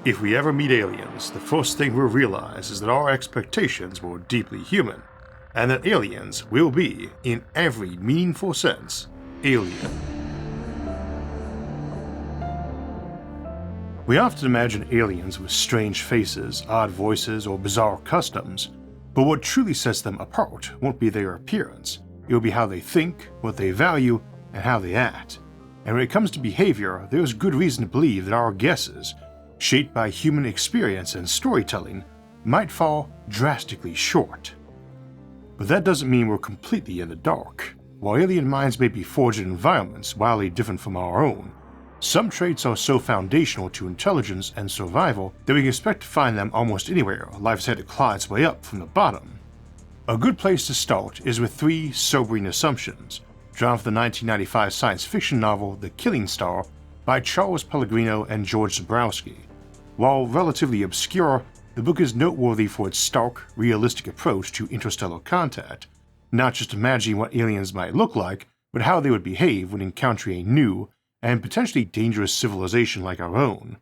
If we ever meet aliens, the first thing we'll realize is that our expectations were deeply human, and that aliens will be, in every meaningful sense, alien. We often imagine aliens with strange faces, odd voices, or bizarre customs, but what truly sets them apart won't be their appearance. It will be how they think, what they value, and how they act. And when it comes to behavior, there's good reason to believe that our guesses, shaped by human experience and storytelling, might fall drastically short. But that doesn't mean we're completely in the dark. While alien minds may be forged in environments wildly different from our own, some traits are so foundational to intelligence and survival that we can expect to find them almost anywhere life has had to claw its way up from the bottom. A good place to start is with three sobering assumptions, drawn from the 1995 science fiction novel The Killing Star by Charles Pellegrino and George Zabrowski. While relatively obscure, the book is noteworthy for its stark, realistic approach to interstellar contact, not just imagining what aliens might look like, but how they would behave when encountering a new and potentially dangerous civilization like our own.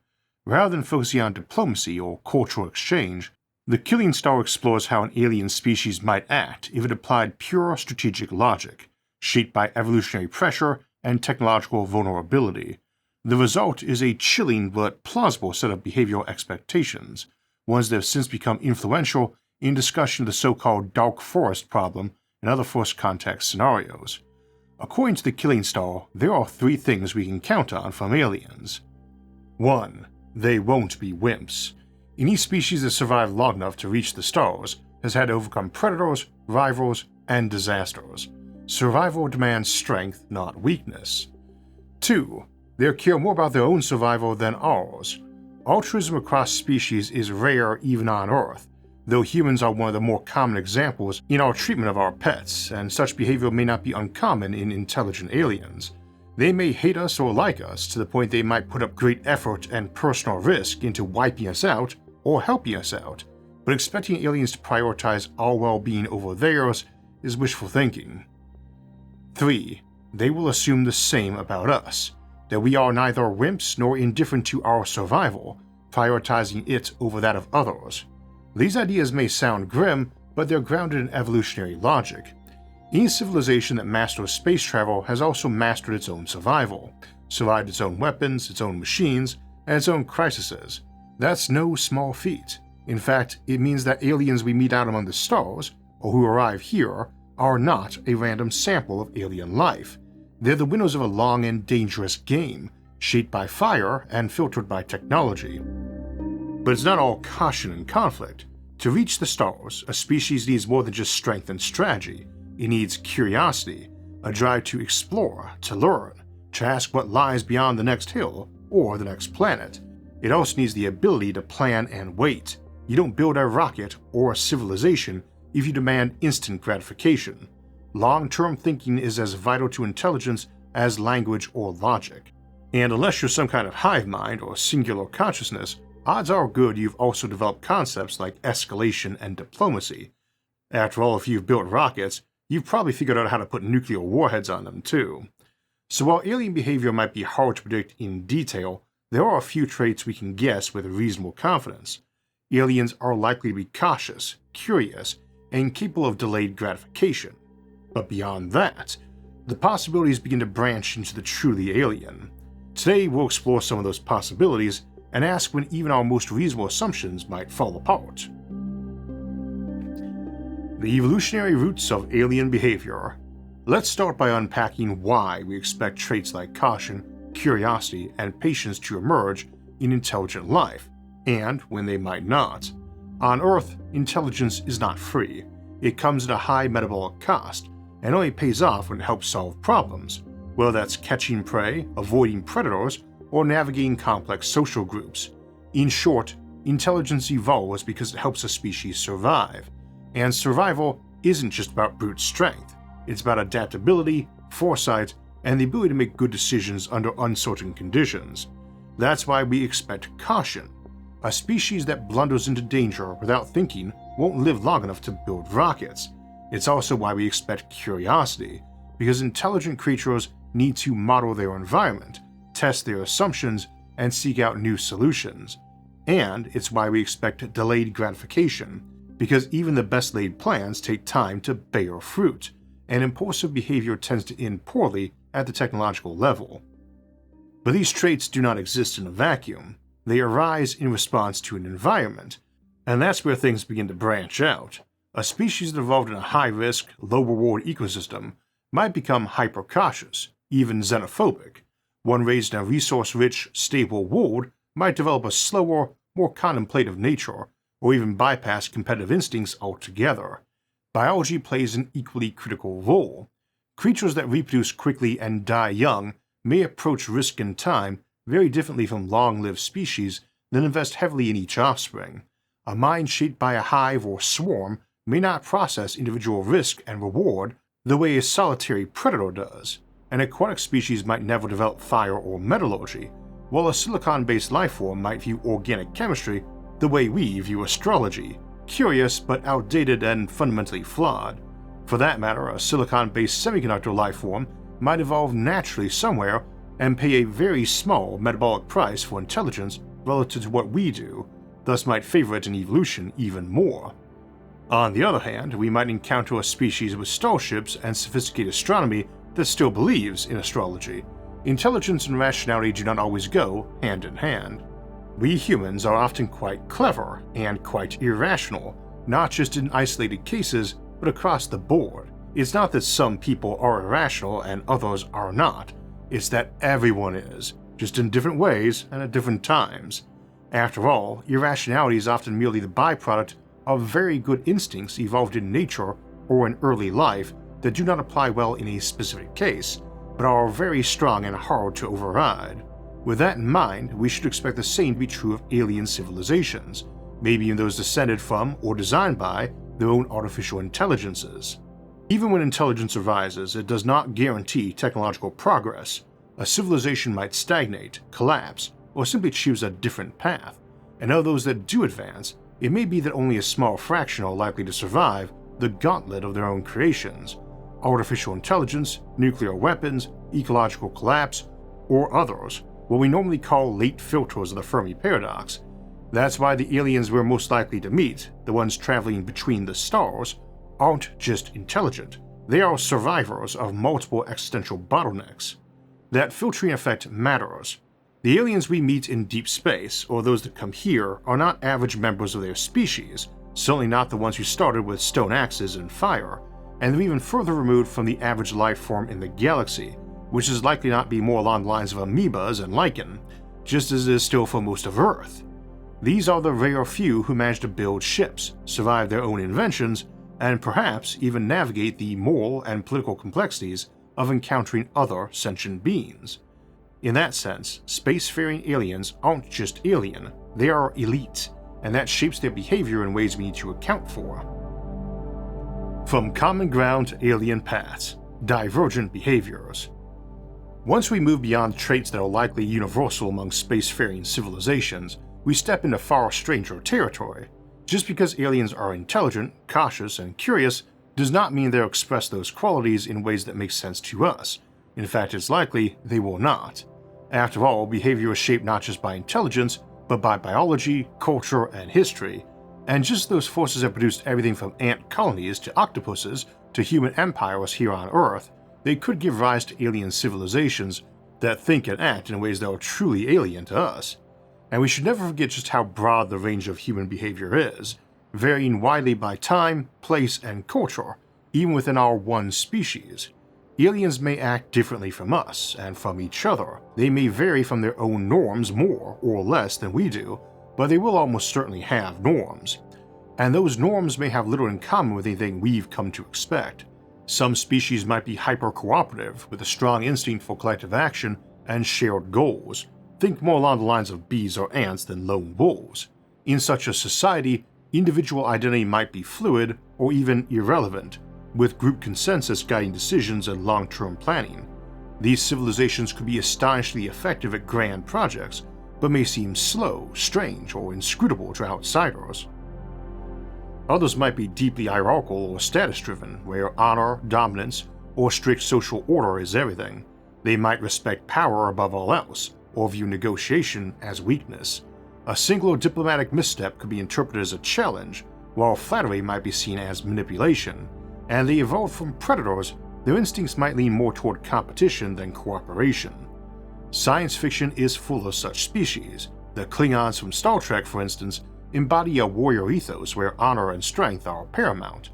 Rather than focusing on diplomacy or cultural exchange, The Killing Star explores how an alien species might act if it applied pure strategic logic, shaped by evolutionary pressure and technological vulnerability. The result is a chilling but plausible set of behavioral expectations, ones that have since become influential in discussion of the so-called dark forest problem and other first contact scenarios. According to The Killing Star, there are three things we can count on from aliens. 1. They won't be wimps. Any species that survived long enough to reach the stars has had to overcome predators, rivals, and disasters. Survival demands strength, not weakness. 2. They care more about their own survival than ours. Altruism across species is rare even on Earth, though humans are one of the more common examples in our treatment of our pets, and such behavior may not be uncommon in intelligent aliens. They may hate us or like us to the point they might put up great effort and personal risk into wiping us out or helping us out, but expecting aliens to prioritize our well-being over theirs is wishful thinking. 3. They will assume the same about us, that we are neither wimps nor indifferent to our survival, prioritizing it over that of others. These ideas may sound grim, but they're grounded in evolutionary logic. Any civilization that masters space travel has also mastered its own survival, survived its own weapons, its own machines, and its own crises. That's no small feat. In fact, it means that aliens we meet out among the stars, or who arrive here, are not a random sample of alien life. They're the winners of a long and dangerous game, shaped by fire and filtered by technology. But it's not all caution and conflict. To reach the stars, a species needs more than just strength and strategy. It needs curiosity, a drive to explore, to learn, to ask what lies beyond the next hill or the next planet. It also needs the ability to plan and wait. You don't build a rocket or a civilization if you demand instant gratification. Long-term thinking is as vital to intelligence as language or logic. And unless you're some kind of hive mind or singular consciousness, odds are good you've also developed concepts like escalation and diplomacy. After all, if you've built rockets, you've probably figured out how to put nuclear warheads on them too. So while alien behavior might be hard to predict in detail, there are a few traits we can guess with reasonable confidence. Aliens are likely to be cautious, curious, and capable of delayed gratification. But beyond that, the possibilities begin to branch into the truly alien. Today we'll explore some of those possibilities and ask when even our most reasonable assumptions might fall apart. The evolutionary roots of alien behavior. Let's start by unpacking why we expect traits like caution, curiosity, and patience to emerge in intelligent life, and when they might not. On Earth, intelligence is not free. It comes at a high metabolic cost, and only pays off when it helps solve problems, whether that's catching prey, avoiding predators, or navigating complex social groups. In short, intelligence evolves because it helps a species survive. And survival isn't just about brute strength. It's about adaptability, foresight, and the ability to make good decisions under uncertain conditions. That's why we expect caution. A species that blunders into danger without thinking won't live long enough to build rockets. It's also why we expect curiosity, because intelligent creatures need to model their environment, test their assumptions, and seek out new solutions. And it's why we expect delayed gratification, because even the best laid plans take time to bear fruit, and impulsive behavior tends to end poorly at the technological level. But these traits do not exist in a vacuum. They arise in response to an environment, and that's where things begin to branch out. A species that evolved in a high-risk, low-reward ecosystem might become hyper-cautious, even xenophobic. One raised in a resource-rich, stable world might develop a slower, more contemplative nature, or even bypass competitive instincts altogether. Biology plays an equally critical role. Creatures that reproduce quickly and die young may approach risk and time very differently from long-lived species that invest heavily in each offspring. A mind shaped by a hive or swarm may not process individual risk and reward the way a solitary predator does. An aquatic species might never develop fire or metallurgy, while a silicon-based lifeform might view organic chemistry the way we view astrology, curious but outdated and fundamentally flawed. For that matter, a silicon-based semiconductor lifeform might evolve naturally somewhere and pay a very small metabolic price for intelligence relative to what we do, thus might favor it in evolution even more. On the other hand, we might encounter a species with starships and sophisticated astronomy that still believes in astrology. Intelligence and rationality do not always go hand in hand. We humans are often quite clever and quite irrational, not just in isolated cases, but across the board. It's not that some people are irrational and others are not. It's that everyone is, just in different ways and at different times. After all, irrationality is often merely the byproduct of very good instincts evolved in nature or in early life that do not apply well in a specific case, but are very strong and hard to override. With that in mind, we should expect the same to be true of alien civilizations, maybe even those descended from or designed by their own artificial intelligences. Even when intelligence arises, it does not guarantee technological progress. A civilization might stagnate, collapse, or simply choose a different path, and of those that do advance, it may be that only a small fraction are likely to survive the gauntlet of their own creations: artificial intelligence, nuclear weapons, ecological collapse, or others, what we normally call late filters of the Fermi paradox. That's why the aliens we're most likely to meet, the ones traveling between the stars, aren't just intelligent, they are survivors of multiple existential bottlenecks. That filtering effect matters. The aliens we meet in deep space, or those that come here, are not average members of their species, certainly not the ones who started with stone axes and fire, and they're even further removed from the average life form in the galaxy, which is likely not be more along the lines of amoebas and lichen, just as it is still for most of Earth. These are the rare few who manage to build ships, survive their own inventions, and perhaps even navigate the moral and political complexities of encountering other sentient beings. In that sense, spacefaring aliens aren't just alien, they are elite, and that shapes their behavior in ways we need to account for. From common ground to alien paths, divergent behaviors. Once we move beyond traits that are likely universal among spacefaring civilizations, we step into far stranger territory. Just because aliens are intelligent, cautious, and curious does not mean they'll express those qualities in ways that make sense to us. In fact, it's likely they will not. After all, behavior is shaped not just by intelligence, but by biology, culture, and history. And just as those forces have produced everything from ant colonies to octopuses to human empires here on Earth, they could give rise to alien civilizations that think and act in ways that are truly alien to us. And we should never forget just how broad the range of human behavior is, varying widely by time, place, and culture, even within our one species. Aliens may act differently from us and from each other. They may vary from their own norms more or less than we do, but they will almost certainly have norms. And those norms may have little in common with anything we've come to expect. Some species might be hyper-cooperative, with a strong instinct for collective action and shared goals. Think more along the lines of bees or ants than lone wolves. In such a society, individual identity might be fluid or even irrelevant, with group consensus guiding decisions and long-term planning. These civilizations could be astonishingly effective at grand projects, but may seem slow, strange, or inscrutable to outsiders. Others might be deeply hierarchical or status-driven, where honor, dominance, or strict social order is everything. They might respect power above all else, or view negotiation as weakness. A single diplomatic misstep could be interpreted as a challenge, while flattery might be seen as manipulation, and they evolved from predators. Their instincts might lean more toward competition than cooperation. Science fiction is full of such species. The Klingons from Star Trek, for instance, embody a warrior ethos where honor and strength are paramount.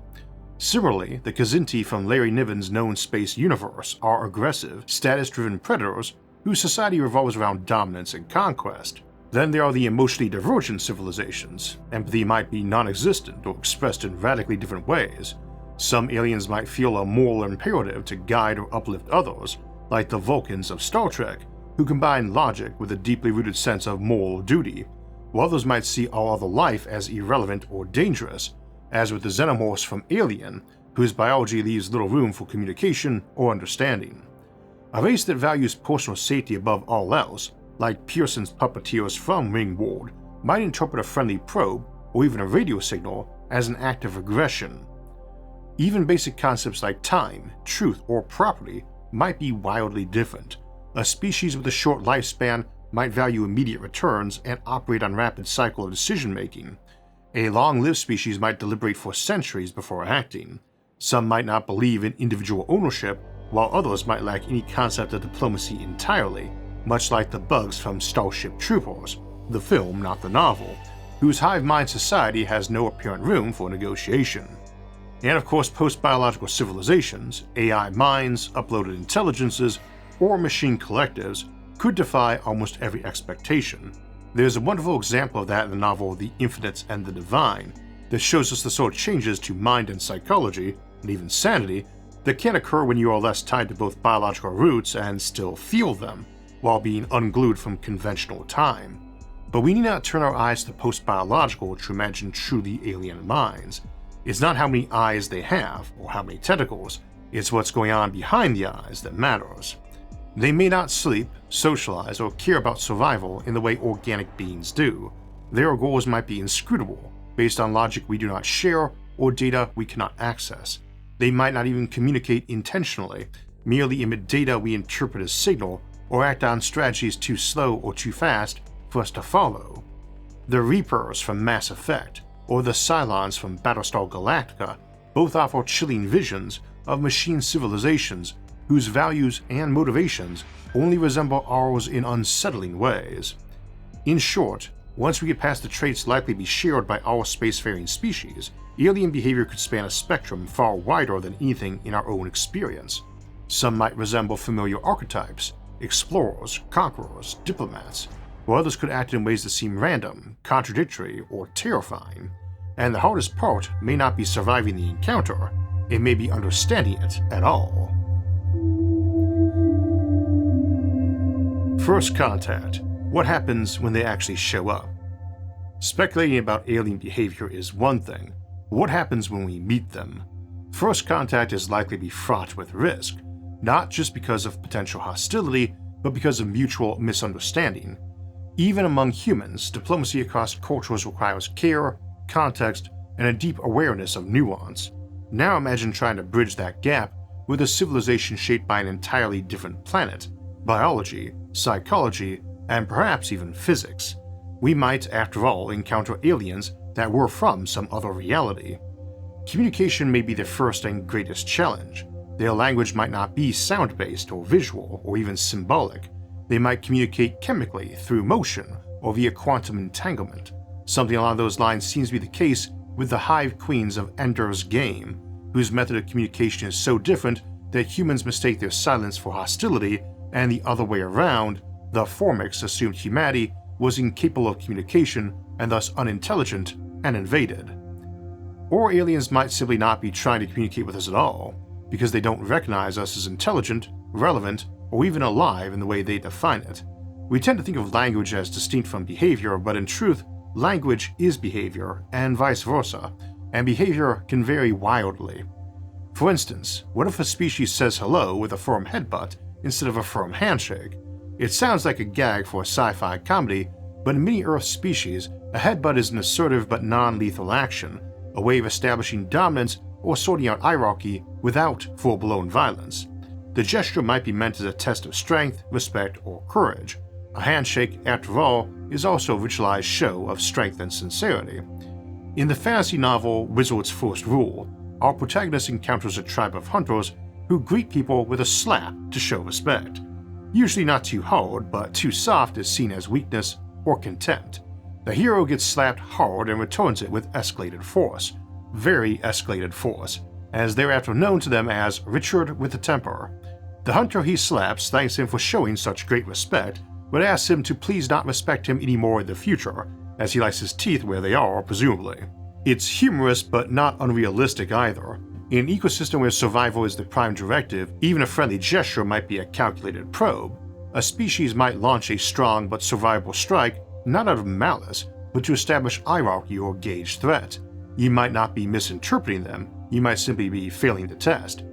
Similarly, the Kzinti from Larry Niven's known space universe are aggressive, status-driven predators whose society revolves around dominance and conquest. Then there are the emotionally divergent civilizations. Empathy might be non-existent or expressed in radically different ways. Some aliens might feel a moral imperative to guide or uplift others, like the Vulcans of Star Trek, who combine logic with a deeply rooted sense of moral duty, while others might see all other life as irrelevant or dangerous, as with the xenomorphs from Alien, whose biology leaves little room for communication or understanding. A race that values personal safety above all else, like Pearson's puppeteers from Ringworld, might interpret a friendly probe or even a radio signal as an act of aggression. Even basic concepts like time, truth, or property might be wildly different. A species with a short lifespan might value immediate returns and operate on rapid cycle of decision-making. A long-lived species might deliberate for centuries before acting. Some might not believe in individual ownership, while others might lack any concept of diplomacy entirely, much like the bugs from Starship Troopers, the film, not the novel, whose hive-mind society has no apparent room for negotiation. And of course, post-biological civilizations, AI minds, uploaded intelligences, or machine collectives could defy almost every expectation. There's a wonderful example of that in the novel The Infinite and the Divine that shows us the sort of changes to mind and psychology, and even sanity, that can occur when you are less tied to both biological roots and still feel them, while being unglued from conventional time. But we need not turn our eyes to post-biological to imagine truly alien minds. It's not how many eyes they have, or how many tentacles, it's what's going on behind the eyes that matters. They may not sleep, socialize, or care about survival in the way organic beings do. Their goals might be inscrutable, based on logic we do not share or data we cannot access. They might not even communicate intentionally, merely emit data we interpret as signal, or act on strategies too slow or too fast for us to follow. The Reapers from Mass Effect, or the Cylons from Battlestar Galactica, both offer chilling visions of machine civilizations whose values and motivations only resemble ours in unsettling ways. In short, once we get past the traits likely to be shared by all spacefaring species, alien behavior could span a spectrum far wider than anything in our own experience. Some might resemble familiar archetypes, explorers, conquerors, diplomats, while others could act in ways that seem random, contradictory, or terrifying. And the hardest part may not be surviving the encounter, it may be understanding it at all. First contact. What happens when they actually show up? Speculating about alien behavior is one thing. What happens when we meet them? First contact is likely to be fraught with risk, not just because of potential hostility, but because of mutual misunderstanding. Even among humans, diplomacy across cultures requires care, context, and a deep awareness of nuance. Now imagine trying to bridge that gap with a civilization shaped by an entirely different planet, biology, psychology, and perhaps even physics. We might, after all, encounter aliens that were from some other reality. Communication may be the first and greatest challenge. Their language might not be sound-based or visual or even symbolic. They might communicate chemically through motion or via quantum entanglement. Something along those lines seems to be the case with the Hive Queens of Ender's Game, whose method of communication is so different that humans mistake their silence for hostility, and the other way around, the Formics assumed humanity was incapable of communication and thus unintelligent and invaded. Or aliens might simply not be trying to communicate with us at all, because they don't recognize us as intelligent, relevant, or even alive in the way they define it. We tend to think of language as distinct from behavior, but in truth, language is behavior, and vice versa, and behavior can vary wildly. For instance, what if a species says hello with a firm headbutt instead of a firm handshake? It sounds like a gag for a sci-fi comedy, but in many Earth species, a headbutt is an assertive but non-lethal action, a way of establishing dominance or sorting out hierarchy without full-blown violence. The gesture might be meant as a test of strength, respect, or courage, A handshake, after all, is also a ritualized show of strength and sincerity. In the fantasy novel Wizard's First Rule, our protagonist encounters a tribe of hunters who greet people with a slap to show respect. Usually not too hard, but too soft is seen as weakness or contempt. The hero gets slapped hard and returns it with escalated force, very escalated force, as thereafter known to them as Richard with a temper. The hunter he slaps thanks him for showing such great respect, but asks him to please not respect him anymore in the future, as he likes his teeth where they are, presumably. It's humorous but not unrealistic either. In an ecosystem where survival is the prime directive, even a friendly gesture might be a calculated probe. A species might launch a strong but survivable strike not out of malice, but to establish hierarchy or gauge threat. You might not be misinterpreting them, you might simply be failing the test.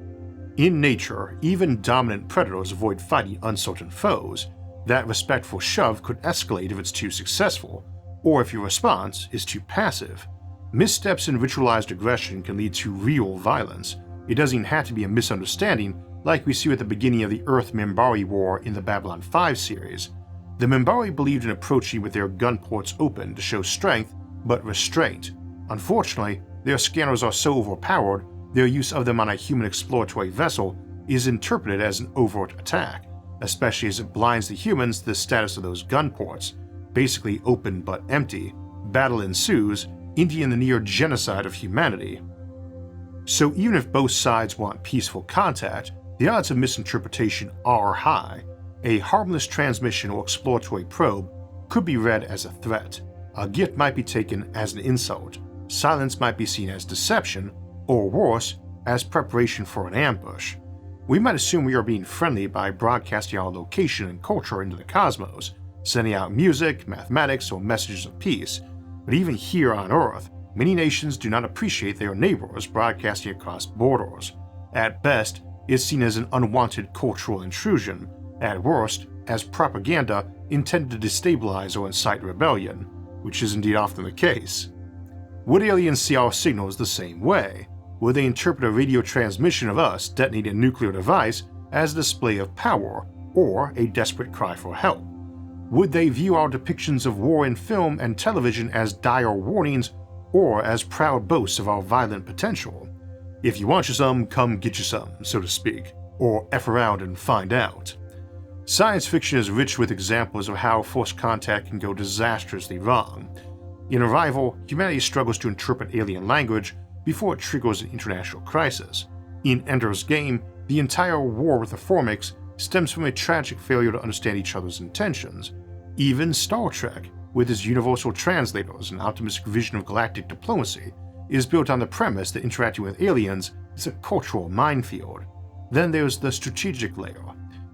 In nature, even dominant predators avoid fighting uncertain foes. That respectful shove could escalate if it's too successful, or if your response is too passive. Missteps in ritualized aggression can lead to real violence. It doesn't even have to be a misunderstanding like we see at the beginning of the Earth-Minbari War in the Babylon 5 series. The Minbari believed in approaching with their gun ports open to show strength, but restraint. Unfortunately, their scanners are so overpowered, their use of them on a human exploratory vessel is interpreted as an overt attack, especially as it blinds the humans to the status of those gun ports, basically open but empty. Battle ensues, ending the near genocide of humanity. So even if both sides want peaceful contact, the odds of misinterpretation are high. A harmless transmission or exploratory probe could be read as a threat. A gift might be taken as an insult. Silence might be seen as deception, or worse, as preparation for an ambush. We might assume we are being friendly by broadcasting our location and culture into the cosmos, sending out music, mathematics, or messages of peace. But even here on Earth, many nations do not appreciate their neighbors broadcasting across borders. At best, it's seen as an unwanted cultural intrusion, at worst, as propaganda intended to destabilize or incite rebellion, which is indeed often the case. Would aliens see our signals the same way? Would they interpret a radio transmission of us detonating a nuclear device as a display of power or a desperate cry for help? Would they view our depictions of war in film and television as dire warnings or as proud boasts of our violent potential? If you want you some, come get you some, so to speak, or F around and find out. Science fiction is rich with examples of how forced contact can go disastrously wrong. In Arrival, humanity struggles to interpret alien language before it triggers an international crisis. In Ender's Game, the entire war with the Formics stems from a tragic failure to understand each other's intentions. Even Star Trek, with its universal translators and optimistic vision of galactic diplomacy, is built on the premise that interacting with aliens is a cultural minefield. Then there's the strategic layer.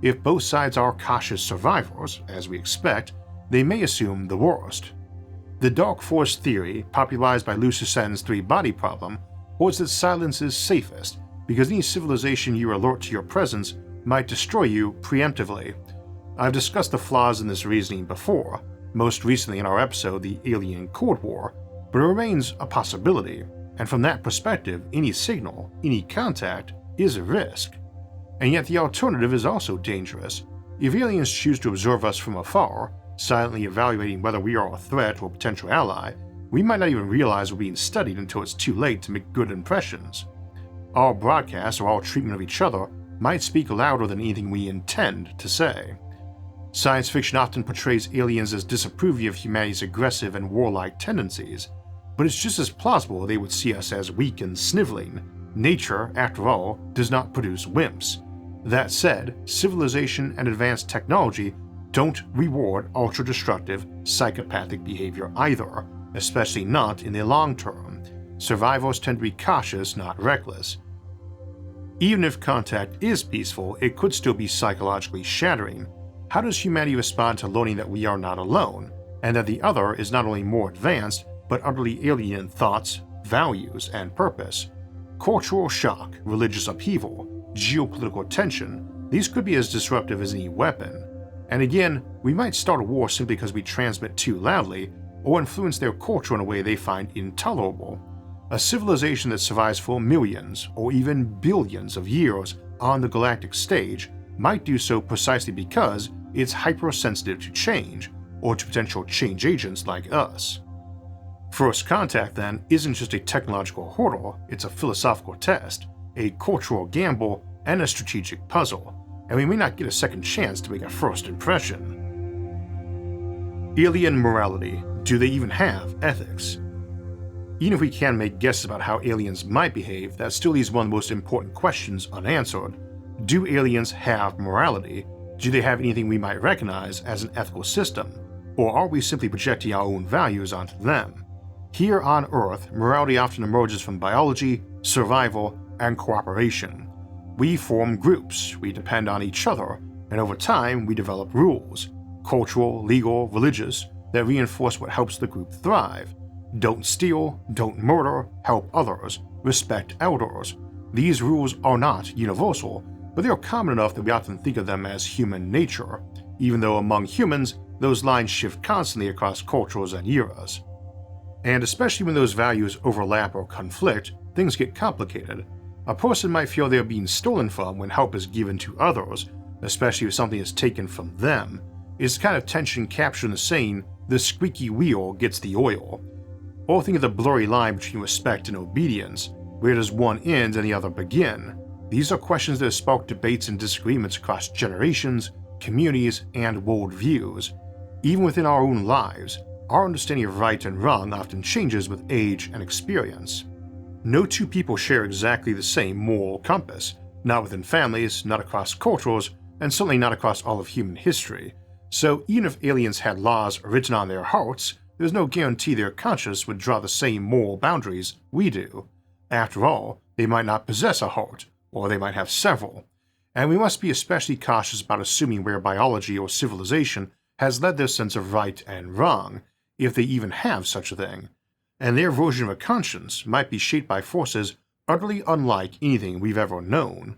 If both sides are cautious survivors, as we expect, they may assume the worst. The Dark Force theory, popularized by Lucius Satton's three-body problem, holds that silence is safest because any civilization you alert to your presence might destroy you preemptively. I've discussed the flaws in this reasoning before, most recently in our episode The Alien Cold War, but it remains a possibility, and from that perspective, any signal, any contact, is a risk. And yet the alternative is also dangerous. If aliens choose to observe us from afar, silently evaluating whether we are a threat or a potential ally, we might not even realize we're being studied until it's too late to make good impressions. Our broadcasts or our treatment of each other might speak louder than anything we intend to say. Science fiction often portrays aliens as disapproving of humanity's aggressive and warlike tendencies, but it's just as plausible they would see us as weak and sniveling. Nature, after all, does not produce wimps. That said, civilization and advanced technology don't reward ultra-destructive, psychopathic behavior either, especially not in the long term. Survivors tend to be cautious, not reckless. Even if contact is peaceful, it could still be psychologically shattering. How does humanity respond to learning that we are not alone, and that the other is not only more advanced, but utterly alien in thoughts, values, and purpose? Cultural shock, religious upheaval, geopolitical tension, these could be as disruptive as any weapon. And again, we might start a war simply because we transmit too loudly, or influence their culture in a way they find intolerable. A civilization that survives for millions, or even billions of years on the galactic stage might do so precisely because it's hypersensitive to change, or to potential change agents like us. First contact, then, isn't just a technological hurdle, it's a philosophical test, a cultural gamble, and a strategic puzzle, and we may not get a second chance to make a first impression. Alien morality. Do they even have ethics? Even if we can make guesses about how aliens might behave, that still leaves one of the most important questions unanswered. Do aliens have morality? Do they have anything we might recognize as an ethical system? Or are we simply projecting our own values onto them? Here on Earth, morality often emerges from biology, survival, and cooperation. We form groups, we depend on each other, and over time we develop rules, cultural, legal, religious, that reinforce what helps the group thrive. Don't steal, don't murder, help others, respect elders. These rules are not universal, but they are common enough that we often think of them as human nature, even though among humans, those lines shift constantly across cultures and eras. And especially when those values overlap or conflict, things get complicated. A person might feel they are being stolen from when help is given to others, especially if something is taken from them. It's the kind of tension captured in the saying, "the squeaky wheel gets the oil." Or think of the blurry line between respect and obedience. Where does one end and the other begin? These are questions that have sparked debates and disagreements across generations, communities, and worldviews. Even within our own lives, our understanding of right and wrong often changes with age and experience. No two people share exactly the same moral compass, not within families, not across cultures, and certainly not across all of human history. So even if aliens had laws written on their hearts, there's no guarantee their conscience would draw the same moral boundaries we do. After all, they might not possess a heart, or they might have several. And we must be especially cautious about assuming where biology or civilization has led their sense of right and wrong, if they even have such a thing. And their version of a conscience might be shaped by forces utterly unlike anything we've ever known.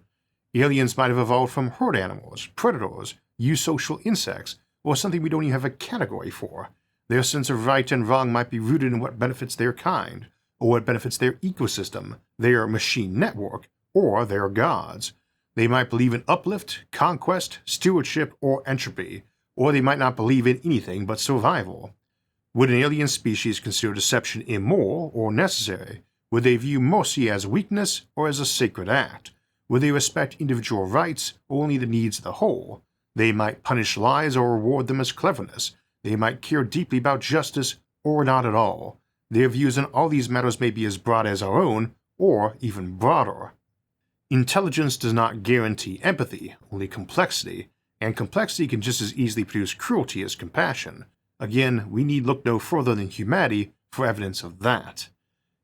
Aliens might have evolved from herd animals, predators, eusocial insects, or something we don't even have a category for. Their sense of right and wrong might be rooted in what benefits their kind, or what benefits their ecosystem, their machine network, or their gods. They might believe in uplift, conquest, stewardship, or entropy, or they might not believe in anything but survival. Would an alien species consider deception immoral or necessary? Would they view mercy as weakness or as a sacred act? Would they respect individual rights or only the needs of the whole? They might punish lies or reward them as cleverness. They might care deeply about justice or not at all. Their views on all these matters may be as broad as our own, or even broader. Intelligence does not guarantee empathy, only complexity, and complexity can just as easily produce cruelty as compassion. Again, we need look no further than humanity for evidence of that.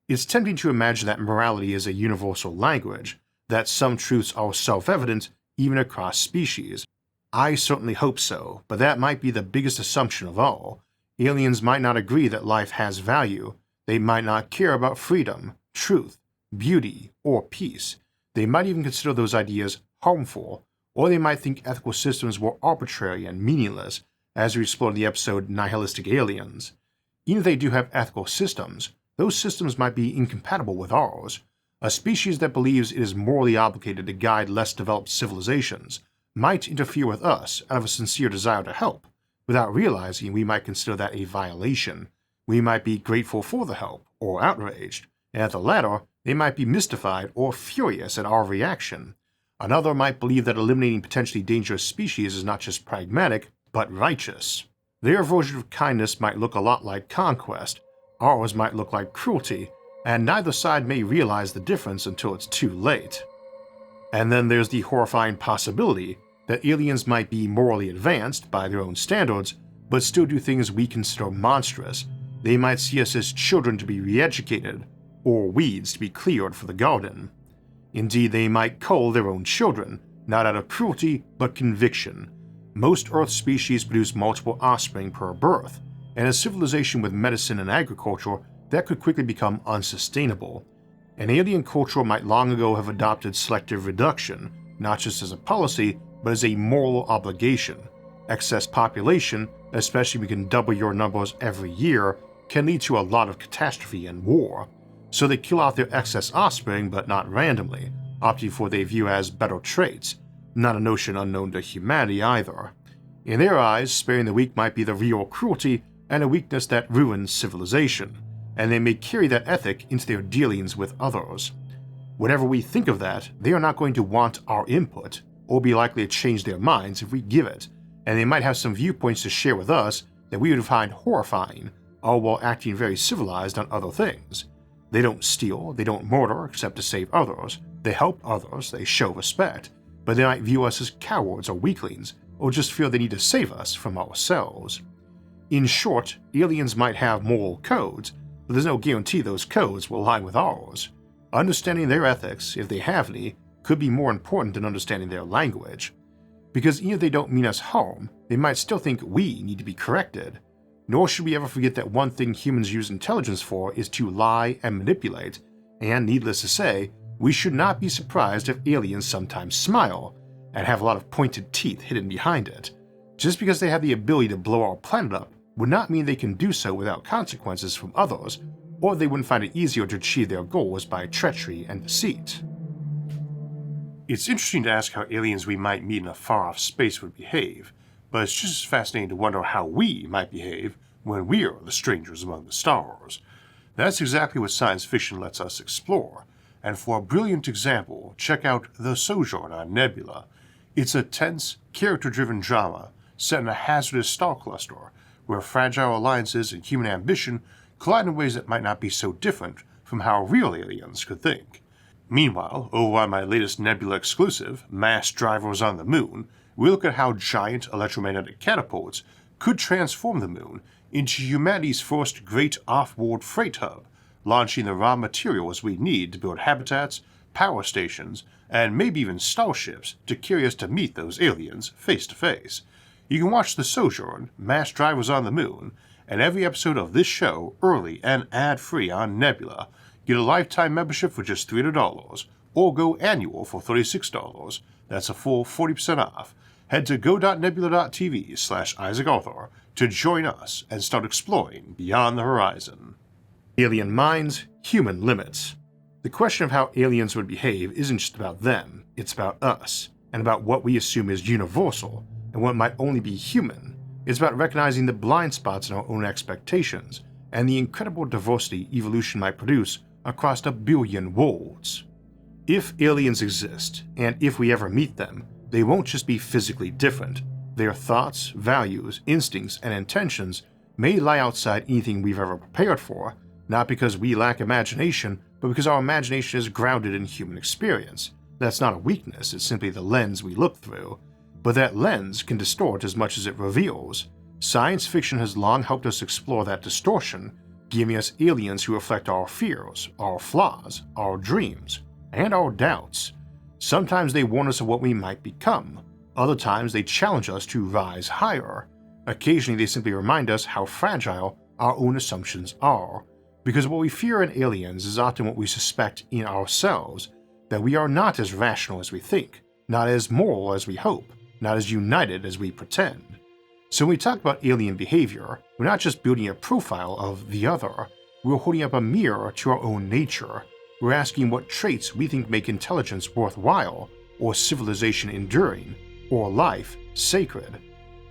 It's tempting to imagine that morality is a universal language, that some truths are self-evident even across species. I certainly hope so, but that might be the biggest assumption of all. Aliens might not agree that life has value. They might not care about freedom, truth, beauty, or peace. They might even consider those ideas harmful, or they might think ethical systems were arbitrary and meaningless, as we explored in the episode Nihilistic Aliens. Even if they do have ethical systems, those systems might be incompatible with ours. A species that believes it is morally obligated to guide less developed civilizations might interfere with us out of a sincere desire to help. Without realizing, we might consider that a violation. We might be grateful for the help, or outraged, and at the latter, they might be mystified or furious at our reaction. Another might believe that eliminating potentially dangerous species is not just pragmatic, but righteous. Their version of kindness might look a lot like conquest, ours might look like cruelty, and neither side may realize the difference until it's too late. And then there's the horrifying possibility that aliens might be morally advanced by their own standards, but still do things we consider monstrous. They might see us as children to be re-educated, or weeds to be cleared for the garden. Indeed, they might cull their own children, not out of cruelty, but conviction. Most Earth species produce multiple offspring per birth, and a civilization with medicine and agriculture, that could quickly become unsustainable. An alien culture might long ago have adopted selective reduction, not just as a policy, but as a moral obligation. Excess population, especially if we can double your numbers every year, can lead to a lot of catastrophe and war. So they kill off their excess offspring, but not randomly, opting for what they view as better traits, not a notion unknown to humanity either. In their eyes, sparing the weak might be the real cruelty and a weakness that ruins civilization, and they may carry that ethic into their dealings with others. Whenever we think of that, they are not going to want our input, or be likely to change their minds if we give it, and they might have some viewpoints to share with us that we would find horrifying, all while acting very civilized on other things. They don't steal, they don't murder except to save others, they help others, they show respect, but they might view us as cowards or weaklings, or just feel they need to save us from ourselves. In short, aliens might have moral codes, but there's no guarantee those codes will align with ours. Understanding their ethics, if they have any, could be more important than understanding their language. Because even if they don't mean us harm, they might still think we need to be corrected. Nor should we ever forget that one thing humans use intelligence for is to lie and manipulate, and needless to say, we should not be surprised if aliens sometimes smile, and have a lot of pointed teeth hidden behind it. Just because they have the ability to blow our planet up would not mean they can do so without consequences from others, or they wouldn't find it easier to achieve their goals by treachery and deceit. It's interesting to ask how aliens we might meet in a far-off space would behave, but it's just as fascinating to wonder how we might behave when we're the strangers among the stars. That's exactly what science fiction lets us explore, and for a brilliant example, check out The Sojourn on Nebula. It's a tense, character-driven drama set in a hazardous star cluster where fragile alliances and human ambition collide in ways that might not be so different from how real aliens could think. Meanwhile, over on my latest Nebula exclusive, Mass Drivers on the Moon, we look at how giant electromagnetic catapults could transform the moon into humanity's first great off-world freight hub, launching the raw materials we need to build habitats, power stations, and maybe even starships to carry us to meet those aliens face to face. You can watch The Sojourn, Mass Drivers on the Moon, and every episode of this show early and ad-free on Nebula. Get a lifetime membership for just $300, or go annual for $36. That's a full 40% off. Head to go.nebula.tv/IsaacArthur to join us and start exploring beyond the horizon. Alien minds, human limits. The question of how aliens would behave isn't just about them, it's about us, and about what we assume is universal, and what might only be human. It's about recognizing the blind spots in our own expectations, and the incredible diversity evolution might produce across 1 billion worlds. If aliens exist, and if we ever meet them, they won't just be physically different. Their thoughts, values, instincts, and intentions may lie outside anything we've ever prepared for, not because we lack imagination, but because our imagination is grounded in human experience. That's not a weakness, it's simply the lens we look through. But that lens can distort as much as it reveals. Science fiction has long helped us explore that distortion, giving us aliens who reflect our fears, our flaws, our dreams, and our doubts. Sometimes they warn us of what we might become. Other times they challenge us to rise higher. Occasionally they simply remind us how fragile our own assumptions are. Because what we fear in aliens is often what we suspect in ourselves, that we are not as rational as we think, not as moral as we hope, not as united as we pretend. So when we talk about alien behavior, we're not just building a profile of the other, we're holding up a mirror to our own nature. We're asking what traits we think make intelligence worthwhile, or civilization enduring, or life sacred.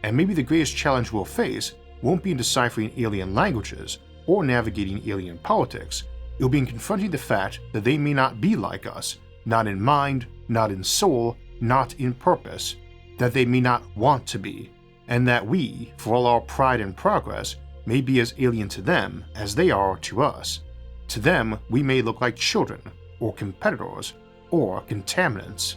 And maybe the greatest challenge we'll face won't be in deciphering alien languages or navigating alien politics. It'll be in confronting the fact that they may not be like us, not in mind, not in soul, not in purpose, that they may not want to be, and that we, for all our pride and progress, may be as alien to them as they are to us. To them, we may look like children, or competitors, or contaminants.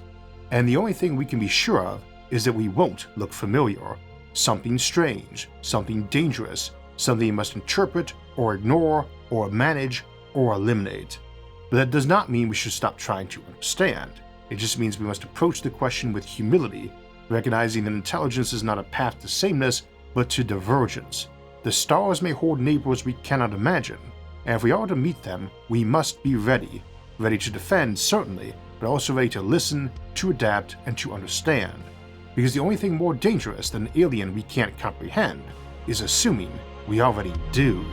And the only thing we can be sure of is that we won't look familiar. Something strange, something dangerous, something you must interpret, or ignore, or manage, or eliminate. But that does not mean we should stop trying to understand. It just means we must approach the question with humility, recognizing that intelligence is not a path to sameness, but to divergence. The stars may hold neighbors we cannot imagine, and if we are to meet them, we must be ready. Ready to defend, certainly, but also ready to listen, to adapt, and to understand. Because the only thing more dangerous than an alien we can't comprehend is assuming we already do.